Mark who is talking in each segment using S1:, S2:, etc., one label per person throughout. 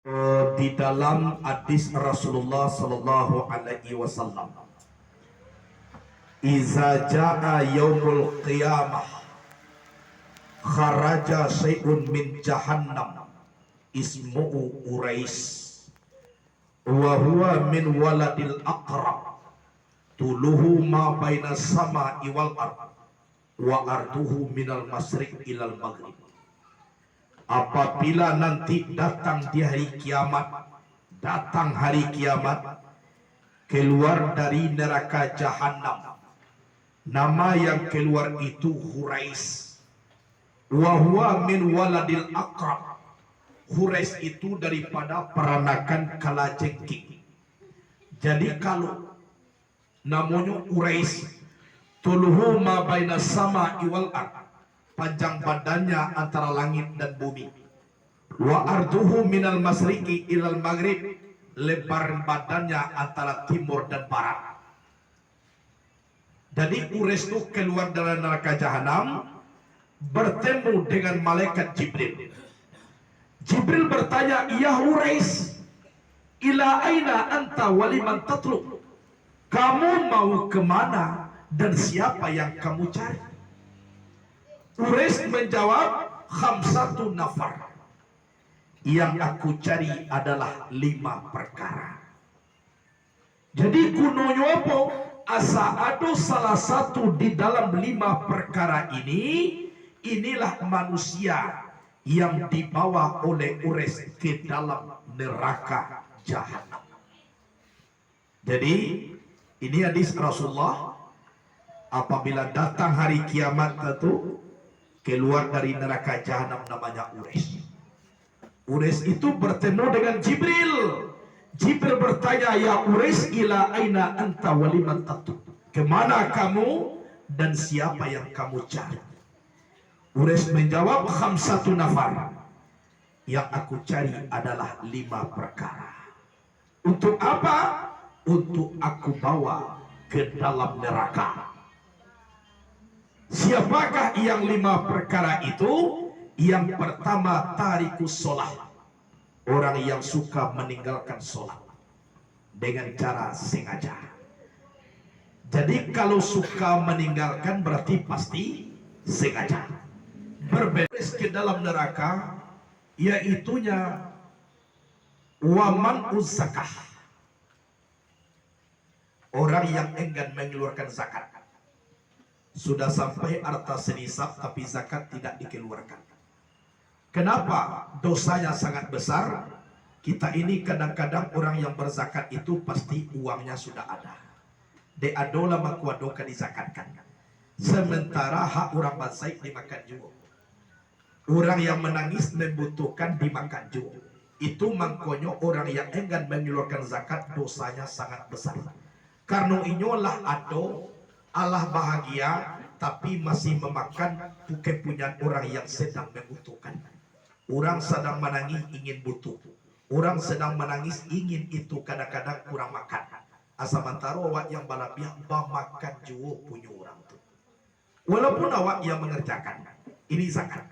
S1: Di dalam hadis Rasulullah Sallallahu Alaihi Wasallam, "Iza jaa yaumul qiyamah, kharaja syai'un min jahannam, ismuhu Urais, wa huwa min waladil aqrab, tuluhu ma baina sama wal ard, wa arduhu minal masriq ilal maghrib." Apabila nanti datang di hari kiamat, keluar dari neraka jahanam, nama yang keluar itu Hurais. Wa huwa min waladil aqrab. Hurais itu daripada peranakan kalajengking. Jadi kalau namanya Hurais, tuluhu ma baina sama wal ard, panjang badannya antara langit dan bumi. Wa arduhu minal masriqi ilal maghrib, lebar badannya antara timur dan barat. Jadi Urais itu keluar dari neraka jahanam, bertemu dengan malaikat Jibril. Jibril bertanya, "Ya Urais, ila aina anta waliman tatlub?" Kamu mau kemana dan siapa yang kamu cari? Urais menjawab, "Khamsatu nafar. Yang aku cari adalah 5 perkara." Jadi kunonya apa? Asa ada salah satu di dalam 5 perkara ini, inilah manusia yang dibawa oleh Urais ke dalam neraka jahanam. Jadi ini hadis Rasulullah, apabila datang hari kiamat itu keluar dari neraka jahanam namanya Urais. Urais itu bertemu dengan Jibril. Jibril bertanya, "Ya Urais, ila aina anta waliman tatlub?" Kemana kamu dan siapa yang kamu cari? Urais menjawab, "Khamsatu nafar. Yang aku cari adalah 5 perkara. Untuk apa? Untuk aku bawa ke dalam neraka." Siapakah yang 5 perkara itu? Yang pertama, tarikus sholat, orang yang suka meninggalkan sholat dengan cara sengaja. Jadi kalau suka meninggalkan berarti pasti sengaja. Berberes ke dalam neraka, yaitunya waman zakah, orang yang enggan mengeluarkan zakat. Sudah sampai harta senisab tapi zakat tidak dikeluarkan. Kenapa? Dosanya sangat besar. Kita ini kadang-kadang orang yang berzakat itu pasti uangnya sudah ada. De adola makwadoka dizakatkan. Sementara hak orang basaik dimakan juga. Orang yang menangis membutuhkan dimakan juga. Itu makanya orang yang enggan mengeluarkan zakat dosanya sangat besar. Karena inilah ado Allah bahagia tapi masih memakan kepunyaan orang yang sedang membutuhkan. Orang sedang menangis ingin butuh, orang sedang menangis ingin itu, kadang-kadang kurang makan. Asamantara awak yang balabiah makan juga punya orang tu. Walaupun awak yang mengerjakan, ini zakat.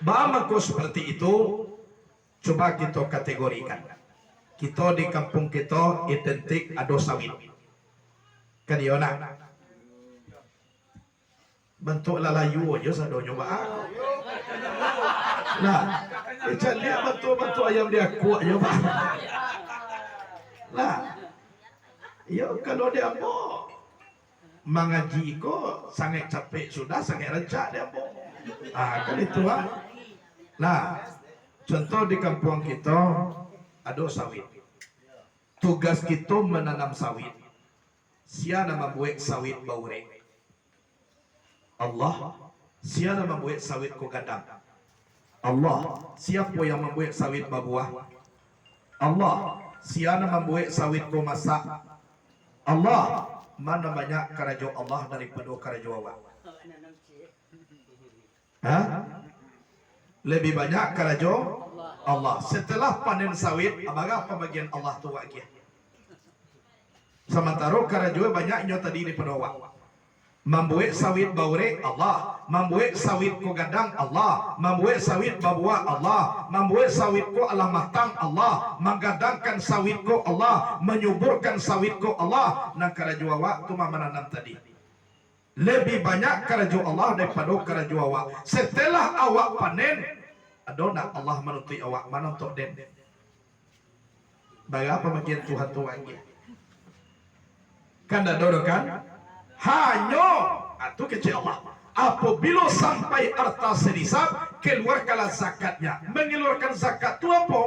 S1: Bamako seperti itu, coba kita kategorikan. Kita di kampung kita identik ada sawit. Kadiona bentuk lalayu aja sado nyoba. Nah, kita lihat bentuk ayam dia kuat aja Pak. Nah, ya kalau dia mau mengaji ko sangat capek sudah, sangat rencak dia mau. Kan itu lah. Nah, contoh di kampung kita ada sawit. Tugas kita menanam sawit. Siapa membuat sawit baure? Allah. Siapa membuat sawit ko gadang? Allah. Siapa yang membuat sawit babuah? Allah. Siapa membuat sawit ko masak? Allah. Mana banyak karajo Allah daripada karajo awak? Hah? Lebih banyak karajo Allah. Setelah panen sawit, apakah pembagian Allah tu wakil? Sementara karajo banyaknya tadi daripada awak. Membuat sawit baure Allah, membuat sawit ko gadang Allah, membuat sawit babua Allah, membuat sawit ko Allah matang Allah, menggadangkan sawit ko Allah, menyuburkan sawit ko Allah. Nah karajua waktu mamananam tadi lebih banyak karaju Allah daripada karaju awak. Setelah awak panen, adona Allah menuntut awak menuntut den. Bagaimana pemakian Tuhan tuanya? Kan ada kan? Hanya atau kecil Allah. Apabila sampai harta senisab, keluarkanlah zakatnya. Mengeluarkan zakat itu apa?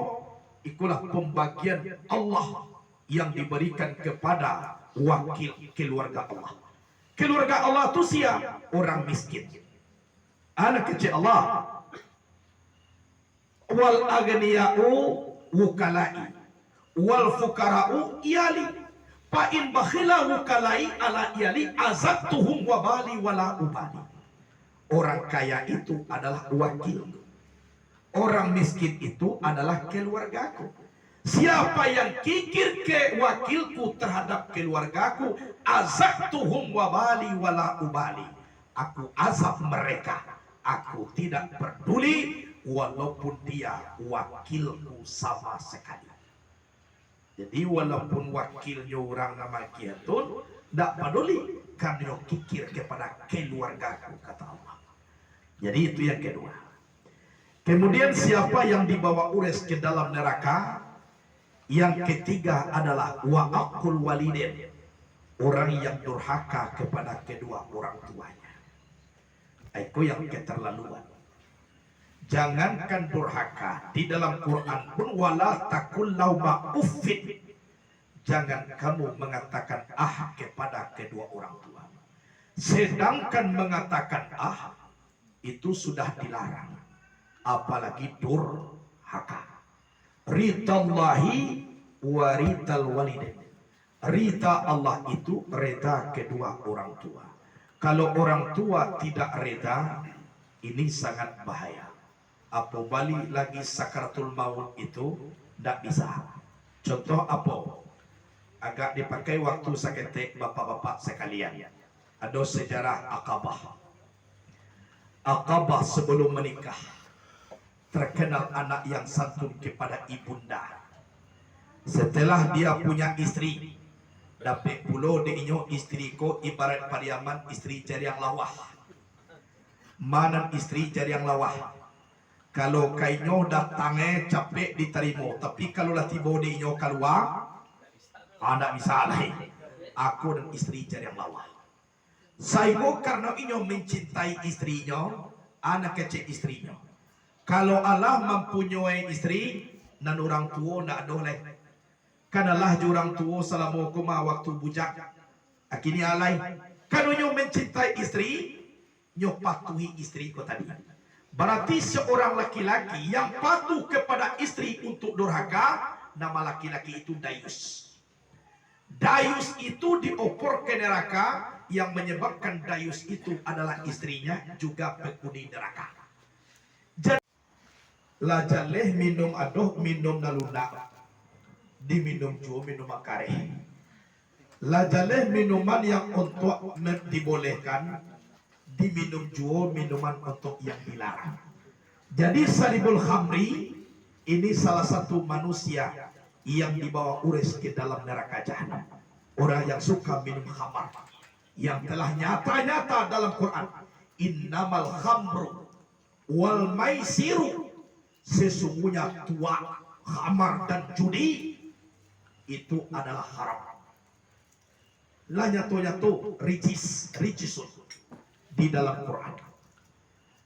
S1: Itulah pembagian Allah yang diberikan kepada wakil keluarga Allah. Keluarga Allah itu siapa? Orang miskin. Anak kecil Allah. Wal aghniya'u wukalai, wal fukara'u iyali. Fa in bakhila wukalai ala iyali azabtuhum wa bali wala ubali. Orang kaya itu adalah wakil. Orang miskin itu adalah keluargaku. Siapa yang kikir ke wakilku terhadap keluargaku, azabtuhum wa bali wala ubali. Aku azab mereka. Aku tidak peduli walaupun dia wakilku sama sekali. Jadi walaupun wakilnya orang nama kiatun, tidak peduli karena kikir kepada keluargaku, kata Allah. Jadi itu yang kedua. Kemudian siapa yang dibawa ures ke dalam neraka? Yang ketiga adalah wa aqul walidain, orang yang durhaka kepada kedua orang tuanya. Itu yang keterlaluan. Jangankan durhaka, di dalam Quran pun wala takul lauma uffin. Jangan kamu mengatakan kepada kedua orang tua. Sedangkan mengatakan itu sudah dilarang. Apalagi durhaka. Ridallahi wa ridal walidain. Rida Allah itu reda kedua orang tua. Kalau orang tua tidak reda, ini sangat bahaya. Apabila lagi sakaratul maut itu tidak bisa. Contoh apa? Agak dipakai waktu sakit bapak-bapak sekalian. Ada sejarah Aqabah. Aqabah sebelum menikah terkenal anak yang santun kepada ibunda. Setelah dia punya istri, dapat pulau diinyo istri ko ibarat pariaman istri jari yang lawah. Mana istri jari yang lawah? Kalau kainyo datangnya capek diterima, tapi kalau lah tiba diinyo keluar, anda bisa alih. Aku dan istri jari yang lawah. Saya karena inyo mencintai istrinya, anak kecil istrinya. Kalau Allah mempunyai istri, dan orang tua tidak boleh. Kanalah orang tua selama koma waktu bujak. Akhirnya alai. Kalau nyo mencintai istri, nyo patuhi istri ko tadi. Berarti seorang laki-laki yang patuh kepada istri untuk durhaka, nama laki-laki itu dayus. Dayus itu diopor ke neraka, yang menyebabkan dayus itu adalah istrinya juga penghuni neraka. Lajaleh minum adoh minum naluna, diminum juo minum makare. Lajaleh minuman yang untuk dibolehkan, diminum juo minuman untuk yang dilarang. Jadi salibul khamri ini salah satu manusia yang dibawa ures ke dalam neraka jahanam. Orang yang suka minum khamar, yang telah nyata-nyata dalam Quran, innamal khamru wal maisiru, sesungguhnya tua, khamar dan judi itu adalah haram. Lah nyatu-nyatu rijisun di dalam Quran.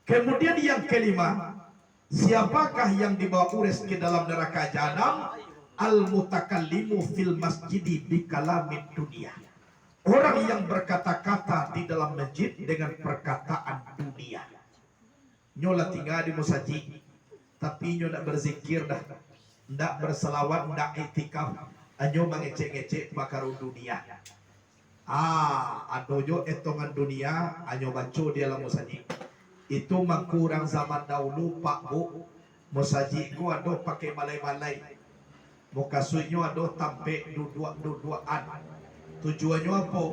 S1: Kemudian yang kelima, siapakah yang dibawa ures ke dalam neraka jahanam? Al-mutakallimu fil masjidi bikalamid dunia. Orang yang berkata-kata di dalam masjid dengan perkataan dunia. Nyola tinggal di musaji, tapi nyo nak berzikir dah, ndak berselawat, ndak itikaf, anyo mengecek-ngecek pakarun dunia. Adojo etongan dunia, anyo baco di dalam musaji. Itu makurang zaman dahulu Pak Bu, musaji ku ado pakai balai-balai. Muka suinyo ado tampe dua-duaan. Tujuannya apa?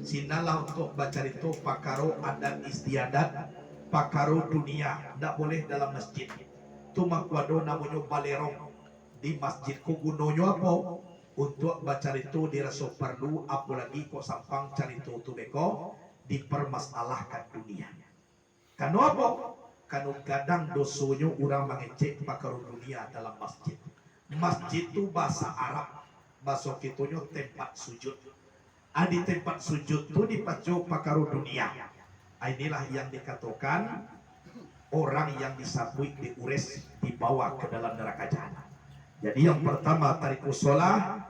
S1: Sinalah untuk baca itu pakaro adat istiadat, pakaro dunia. Tidak boleh dalam masjid. Tumak wado namanya balerong di masjidku. Gunanya apa? Untuk baca itu dirasa perlu, apalagi kok sampang carito tu beko dipermasalahkan dunia. Kanu apa? Kanu kadang dosonya orang mengecek pakaro dunia dalam masjid. Masjid itu bahasa Arab, bahasa kitunya tempat sujud. Di tempat sujud itu dipacu pakaro dunia. Inilah yang dikatakan orang yang disabui, diures, dibawa ke dalam neraka jahanam. Jadi yang pertama tarikus sholat,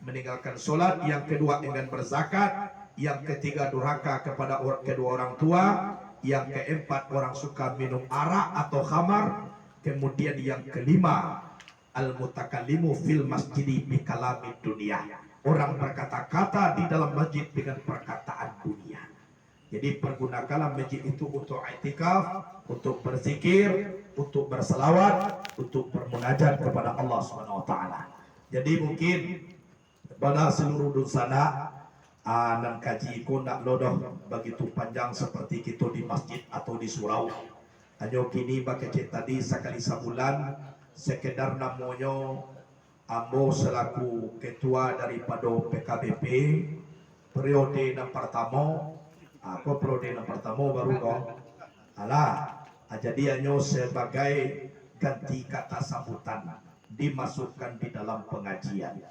S1: meninggalkan sholat. Yang kedua enggan berzakat. Yang ketiga durhaka kepada kedua orang tua. Yang keempat orang suka minum arak atau khamar. Kemudian yang kelima al-mutakallimu fil masjidi bi kalamid dunia, orang berkata-kata di dalam masjid dengan perkataan dunia. Jadi pergunakanlah masjid itu untuk i'tikaf, untuk berzikir, untuk berselawat, untuk bermunajat kepada Allah Subhanahu wa taala. Jadi mungkin pada seluruh dosana dan kaji ko nak lodoh begitu panjang seperti kita di masjid atau di surau. Hanya kini bagi tadi sekali sebulan sekedar namanya ambo selaku ketua daripada PKBP periode yang pertama. Aku periode yang pertama baru kok jadi hanya sebagai ganti kata sambutan dimasukkan di dalam pengajian.